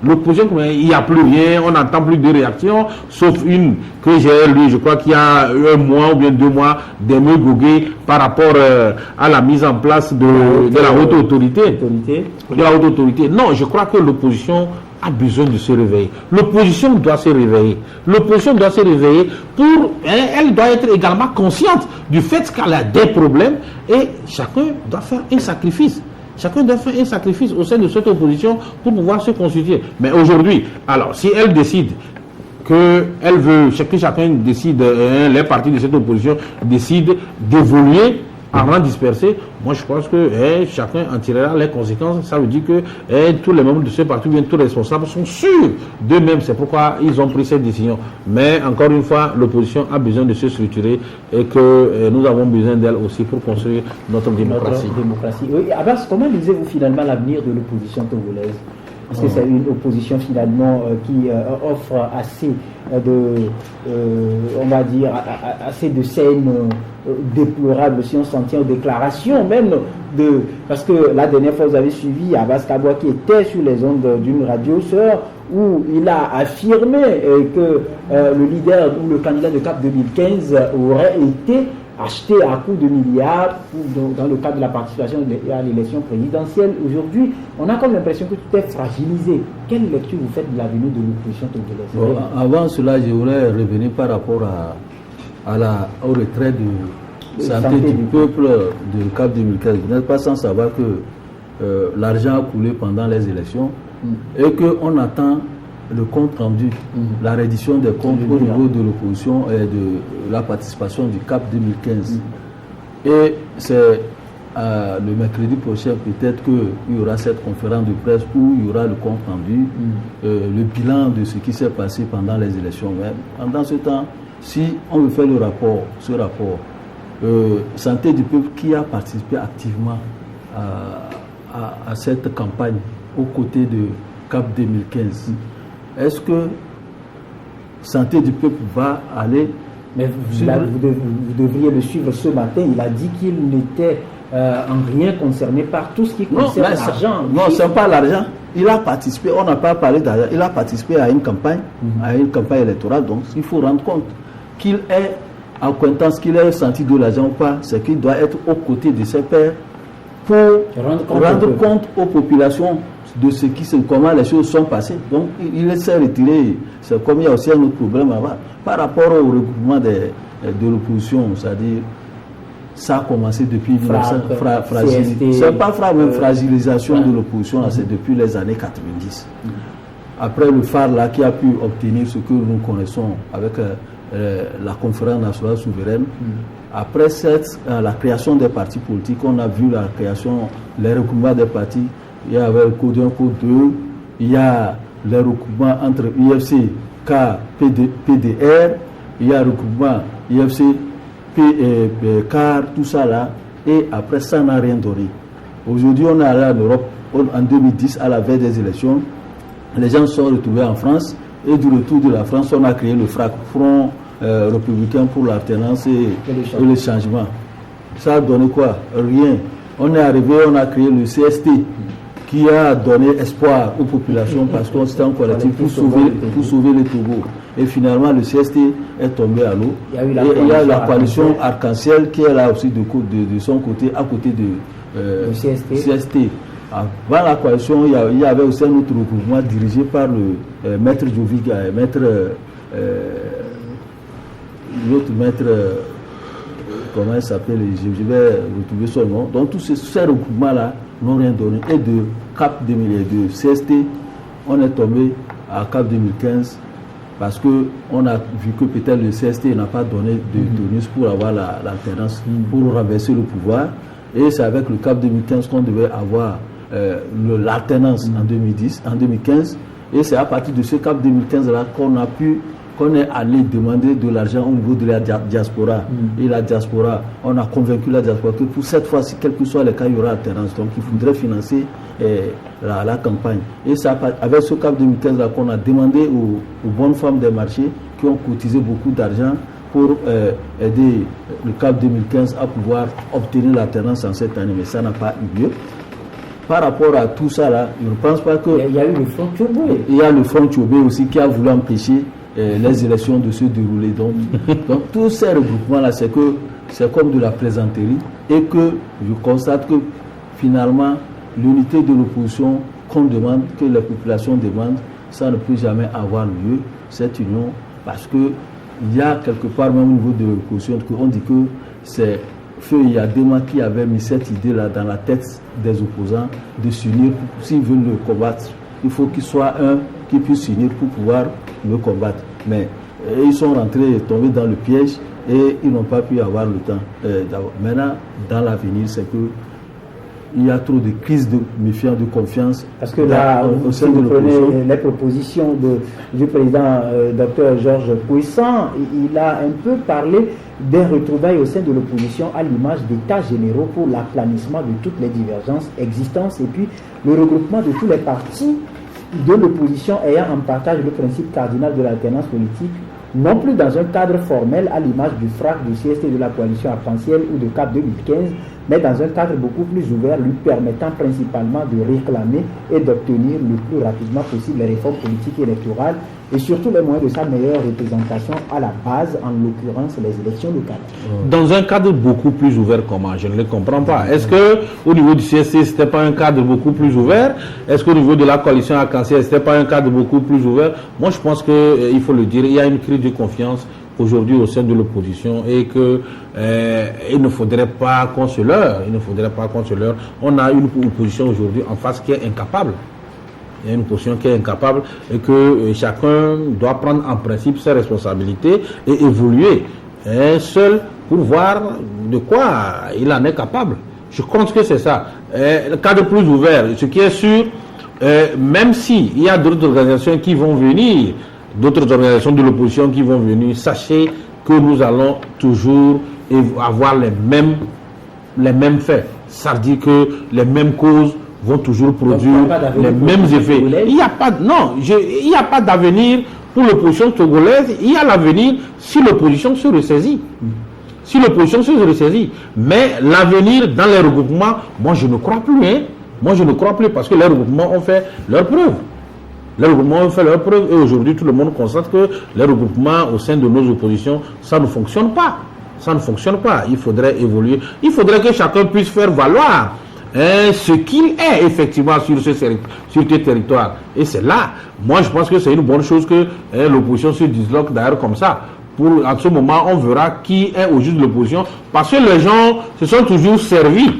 L'opposition, il n'y a plus rien, on n'entend plus de réaction, sauf une que j'ai lue, je crois qu'il y a 1 mois ou bien 2 mois, des mots gogués par rapport à la mise en place de la haute autorité. De la haute autorité. Non, je crois que l'opposition a besoin de se réveiller. L'opposition doit se réveiller. L'opposition doit se réveiller elle doit être également consciente du fait qu'elle a des problèmes et chacun doit faire un sacrifice. Chacun doit faire un sacrifice au sein de cette opposition pour pouvoir se constituer. Mais aujourd'hui, alors, si elle décide qu'elle veut, chacun décide, les partis de cette opposition décident d'évoluer en rang dispersé, moi je pense que chacun en tirera les conséquences. Ça veut dire que tous les membres de ce parti, bien tous les responsables sont sûrs d'eux-mêmes. C'est pourquoi ils ont pris cette décision. Mais encore une fois, l'opposition a besoin de se structurer et que nous avons besoin d'elle aussi pour construire notre démocratie. Oui, Abbas, comment lisez-vous finalement l'avenir de l'opposition togolaise? Est-ce que c'est une opposition finalement qui offre assez on va dire, assez de scènes déplorables si on s'en tient aux déclarations même parce que la dernière fois vous avez suivi Abbas Kabwa qui était sur les ondes d'une radio sœur où il a affirmé que le leader ou le candidat de CAP 2015 aurait été acheté à coups de milliards dans le cadre de la participation à l'élection présidentielle. Aujourd'hui, on a comme l'impression que tout est fragilisé. Quelle lecture vous faites de l'avenir de l'opposition togolaise? Avant cela, je voulais revenir par rapport au retrait de santé du peuple de CAP 2015. Vous n'êtes pas sans savoir que l'argent a coulé pendant les élections et qu'on attend le compte rendu, la reddition des comptes au niveau de l'opposition et de la participation du CAP 2015. Et c'est le mercredi prochain peut-être qu'il y aura cette conférence de presse où il y aura le compte rendu, le bilan de ce qui s'est passé pendant les élections. Mais pendant ce temps, si on veut faire ce rapport, santé du peuple qui a participé activement à cette campagne aux côtés de CAP 2015, est-ce que santé du peuple va aller... Mais vous devriez le suivre ce matin. Il a dit qu'il n'était en rien concerné par tout ce qui concerne l'argent. Non, ce n'est pas l'argent. Il a participé, on n'a pas parlé d'argent, il a participé à une campagne, électorale. Donc il faut rendre compte qu'il est en acquaintance, qu'il ait senti de l'argent ou pas, c'est qu'il doit être aux côtés de ses pairs pour rendre compte aux populations de comment les choses sont passées. Donc il s'est retiré. C'est comme il y a aussi un autre problème avant. Par rapport au regroupement de l'opposition, c'est-à-dire ça a commencé depuis 1900. C'est pas fragilisation de l'opposition, c'est depuis les années 90. Après le phare là qui a pu obtenir ce que nous connaissons avec la conférence nationale souveraine. Après la création des partis politiques, on a vu la création, les regroupements des partis. Il y avait le code 1, code 2, il y a le recoupement entre UFC, K, PDR, il y a le recoupement UFC, CAR, tout ça là, et après ça n'a rien donné. Aujourd'hui, on est allé en Europe, en 2010, à la veille des élections, les gens se sont retrouvés en France, et du retour de la France, on a créé le FRAC, Front républicain pour l'alternance et le changement. Ça a donné quoi? Rien. On est arrivé, on a créé le CST, qui a donné espoir aux populations parce qu'on s'était en collectif pour sauver le Togo. Et finalement, le CST est tombé à l'eau. Il y a la coalition Arc-en-Ciel qui est là aussi de son côté, à côté de CST. Avant la coalition, il y avait aussi un autre regroupement dirigé par le maître Joviga, l'autre maître, comment il s'appelle, je vais retrouver son nom. Donc tous ces regroupements-là n'ont rien donné. Et de CAP 2002, CST, on est tombé à CAP 2015 parce qu'on a vu que peut-être le CST n'a pas donné de tonus pour avoir l'alternance, pour renverser le pouvoir. Et c'est avec le CAP 2015 qu'on devait avoir l'alternance en 2015. Et c'est à partir de ce CAP 2015-là qu'on est allé demander de l'argent au niveau de la diaspora. Et la diaspora, on a convaincu la diaspora que pour cette fois-ci, quel que soit le cas, il y aura alternance. Donc il faudrait financer la campagne. Et c'est avec ce CAP 2015-là qu'on a demandé aux bonnes femmes des marchés qui ont cotisé beaucoup d'argent pour aider le CAP 2015 à pouvoir obtenir l'alternance en cette année. Mais ça n'a pas eu lieu. Par rapport à tout ça, là, je ne pense pas que... Il y a eu le Front Tchobé. Il y a le Front Tchobé aussi qui a voulu empêcher les élections de se dérouler. Donc tous ces regroupements-là, c'est comme de la plaisanterie et que je constate que finalement, l'unité de l'opposition qu'on demande, que la population demande, ça ne peut jamais avoir lieu, cette union, parce qu'il y a quelque part, même au niveau de l'opposition, qu'on dit que c'est Feu Yadema qui avait mis cette idée-là dans la tête des opposants de s'unir. S'ils veulent le combattre, il faut qu'il soit un qui puisse s'unir pour pouvoir le combattre. Mais ils sont rentrés, tombés dans le piège et ils n'ont pas pu avoir le temps. Maintenant, dans l'avenir, c'est que il y a trop de crises de méfiance, de confiance. Parce que là, si vous prenez les propositions du président Dr Georges Puissant, il a un peu parlé des retrouvailles au sein de l'opposition à l'image d'états généraux pour l'aplanissement de toutes les divergences existantes et puis le regroupement de tous les partis de l'opposition ayant en partage le principe cardinal de l'alternance politique, non plus dans un cadre formel à l'image du FRAC, du CST, de la coalition Arc-en-Ciel ou de CAP 2015, mais dans un cadre beaucoup plus ouvert, lui permettant principalement de réclamer et d'obtenir le plus rapidement possible les réformes politiques et électorales et surtout les moyens de sa meilleure représentation à la base, en l'occurrence les élections locales. Dans un cadre beaucoup plus ouvert, comment? Je ne le comprends pas. Est-ce qu'au niveau du CSC, ce n'était pas un cadre beaucoup plus ouvert? Est-ce qu'au niveau de la coalition Arc-en-Ciel, ce n'était pas un cadre beaucoup plus ouvert? Moi, je pense qu'il faut le dire, il y a une crise de confiance aujourd'hui au sein de l'opposition et que il ne faudrait pas qu'on se leurre. On a une opposition aujourd'hui en face qui est incapable. Il y a une opposition qui est incapable et que chacun doit prendre en principe ses responsabilités et évoluer seul pour voir de quoi il en est capable. Je pense que c'est ça. Le cadre plus ouvert, ce qui est sûr, même s'il y a d'autres organisations qui vont venir, d'autres organisations de l'opposition qui vont venir, sachez que nous allons toujours avoir les mêmes faits. Ça veut dire que les mêmes causes vont toujours produire les mêmes effets. Il n'y a pas d'avenir pour l'opposition togolaise. Il y a l'avenir si l'opposition se ressaisit. Mais l'avenir dans les regroupements, moi je ne crois plus. Parce que les regroupements ont fait leur preuve. Et aujourd'hui tout le monde constate que les regroupements au sein de nos oppositions, ça ne fonctionne pas. Il faudrait évoluer. Il faudrait que chacun puisse faire valoir ce qu'il est effectivement sur ce territoire. Et c'est là, moi je pense que c'est une bonne chose que l'opposition se disloque d'ailleurs comme ça. En ce moment, on verra qui est au juste de l'opposition. Parce que les gens se sont toujours servis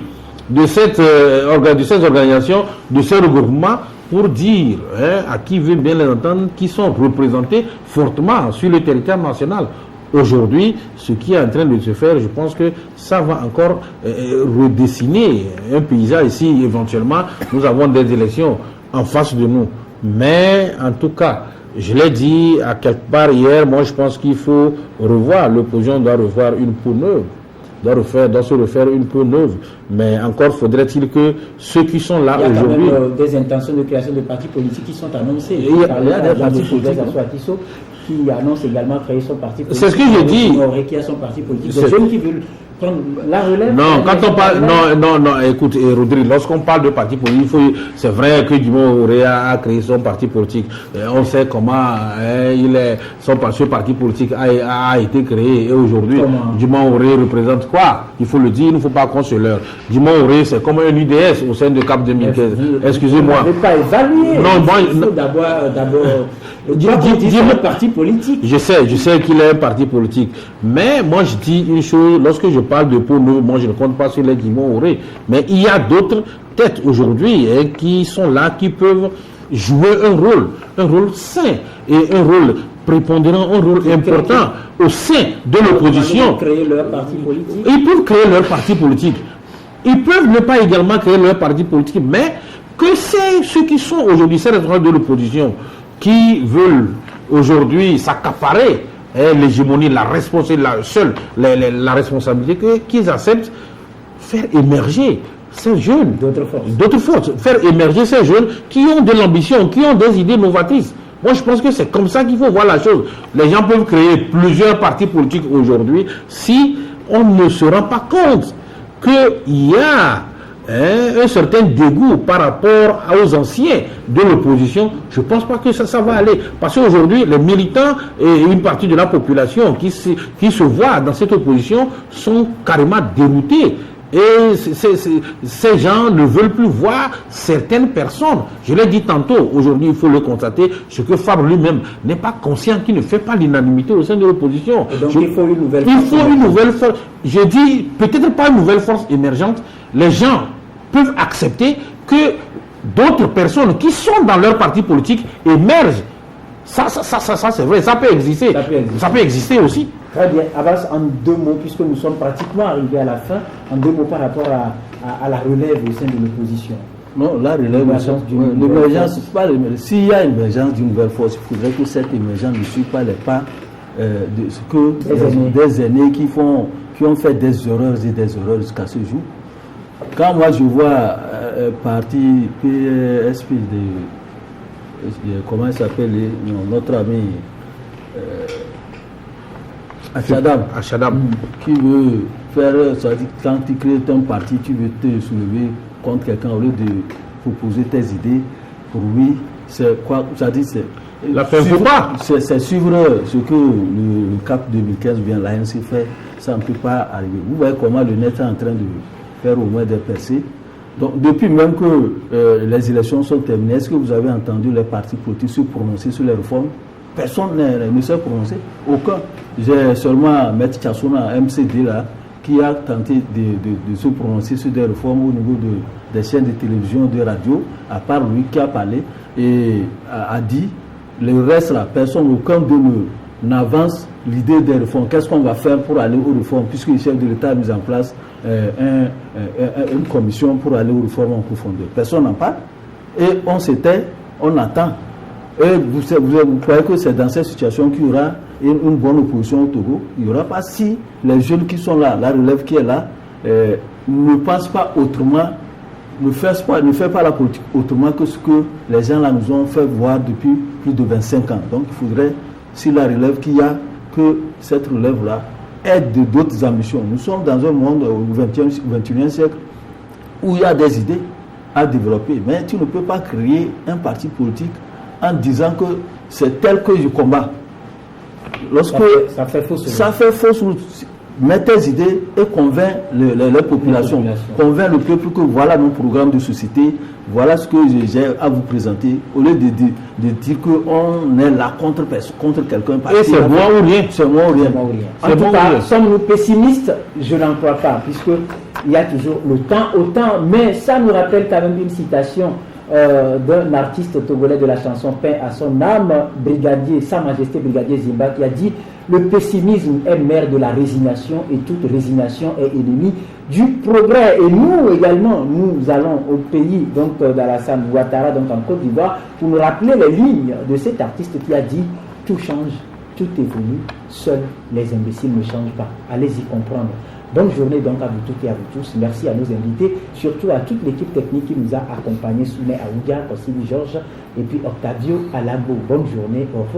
de cette organisation, de ces regroupements, pour dire à qui veut bien les entendre, qui sont représentés fortement sur le territoire national. Aujourd'hui, ce qui est en train de se faire, je pense que ça va encore redessiner un paysage ici. Éventuellement, nous avons des élections en face de nous. Mais en tout cas, je l'ai dit à quelque part hier, moi je pense qu'il faut revoir, l'opposition doit revoir une peau neuve, doit se refaire une peau neuve. Mais encore faudrait-il que ceux qui sont là aujourd'hui... Il y a quand même des intentions de création de partis politiques qui sont annoncées. Il y a des partis politiques qui annonce également créer son parti politique. C'est ce que j'ai dit. Qui a son parti politique. Des jeunes qui veulent prendre la relève. Non, quand on parle, non, écoute, Rodrigue, lorsqu'on parle de parti politique, c'est vrai que Dumont Auré a créé son parti politique. On sait comment ce parti politique a été créé. Et aujourd'hui, Dumont Auré représente quoi? Il faut le dire, il ne faut pas qu'on se leurre. Dumont Auré, c'est comme un UDS au sein de CAP 2015. Excusez-moi. Vous n'avez pas évalué. Non, moi, il faut d'abord dire le parti politique. Je sais qu'il est un parti politique. Mais moi, je dis une chose, lorsque je parle de peau neuve, moi, je ne compte pas sur les Dumont Auré. Mais il y a d'autres têtes aujourd'hui qui sont là, qui peuvent jouer un rôle sain et un rôle prépondérant, un rôle important au sein de l'opposition. Ils peuvent créer leur parti politique. Ils peuvent créer leur parti politique. Ils peuvent ne pas également créer leur parti politique, mais que c'est ceux qui sont aujourd'hui, c'est responsables de l'opposition, qui veulent aujourd'hui s'accaparer l'hégémonie, la responsabilité, qu'ils acceptent faire émerger ces jeunes. D'autres forces. Faire émerger ces jeunes qui ont de l'ambition, qui ont des idées novatrices. Moi, je pense que c'est comme ça qu'il faut voir la chose. Les gens peuvent créer plusieurs partis politiques aujourd'hui si on ne se rend pas compte qu'il y a un certain dégoût par rapport aux anciens de l'opposition. Je ne pense pas que ça va aller. Parce qu'aujourd'hui, les militants et une partie de la population qui se voit dans cette opposition sont carrément déroutés. Et ces gens ne veulent plus voir certaines personnes. Je l'ai dit tantôt, aujourd'hui il faut le constater, ce que Fabre lui-même n'est pas conscient qu'il ne fait pas l'unanimité au sein de l'opposition. Donc il faut une nouvelle force. Il faut une nouvelle force. Je dis peut-être pas une nouvelle force émergente. Les gens peuvent accepter que d'autres personnes qui sont dans leur parti politique émergent. Ça c'est vrai, ça peut exister. Ça peut exister aussi. Très bien. Abbas, en 2 mots, puisque nous sommes pratiquement arrivés à la fin, en 2 mots par rapport à la relève au sein de l'opposition. Non, la relève, l'émergence, s'il y a une émergence d'une nouvelle force, il faudrait que cette émergence ne suive pas les pas des aînés qui ont fait des erreurs et des erreurs jusqu'à ce jour. Quand moi je vois parti PSP comment il s'appelle notre ami Achadam, qui veut faire, ça dit, quand tu crées un parti, tu veux te soulever contre quelqu'un au lieu de proposer tes idées. Pour lui, c'est quoi? Ça dit, c'est suivre ce que le CAP 2015 bien l'ANC fait, ça ne peut pas arriver. Vous voyez comment le net est en train de faire au moins des percées. Donc, depuis même que les élections sont terminées, est-ce que vous avez entendu les partis politiques se prononcer sur les réformes? Personne ne s'est prononcé, aucun. J'ai seulement M. Tchassouna, MCD là, qui a tenté de se prononcer sur des réformes au niveau des chaînes de télévision, de radio, à part lui qui a parlé et a dit, le reste là, personne, aucun de nous n'avance l'idée des réformes. Qu'est-ce qu'on va faire pour aller aux réformes, puisque le chef de l'État a mis en place une commission pour aller aux réformes en profondeur. Personne n'en parle et on s'était, on attend. Et vous croyez que c'est dans cette situation qu'il y aura une bonne opposition au Togo? Il n'y aura pas si les jeunes qui sont là, la relève qui est là, ne pensent pas autrement, ne fait pas la politique autrement que ce que les gens là nous ont fait voir depuis plus de 25 ans. Donc il faudrait, si la relève qu'il y a, que cette relève-là ait d'autres ambitions. Nous sommes dans un monde au XXIe siècle où il y a des idées à développer, mais tu ne peux pas créer un parti politique en disant que c'est tel que je combats. Lorsque ça fait fausse route. Mets tes idées et convainc les populations. Convainc le peuple que voilà nos programmes de société, voilà ce que j'ai à vous présenter, au lieu de dire qu'on est là contre quelqu'un. Et c'est moi ou rien. C'est moi ou rien. En tout cas, sommes-nous pessimistes? Je n'en crois pas, puisque il y a toujours le temps au temps, mais ça nous rappelle quand même une citation d'un artiste togolais de la chanson Paix à son âme, brigadier, Sa Majesté Brigadier Zimba, qui a dit « Le pessimisme est mère de la résignation et toute résignation est ennemie du progrès. » Et nous également, nous allons au pays d'Alassane Ouattara, donc en Côte d'Ivoire, pour nous rappeler les lignes de cet artiste qui a dit « Tout change, tout évolue, seuls les imbéciles ne changent pas. » Allez-y comprendre. Bonne journée donc à vous toutes et à vous tous. Merci à nos invités, surtout à toute l'équipe technique qui nous a accompagnés, Soumé Aoudia, Ossili Georges et puis Octavio Alago. Bonne journée, au revoir.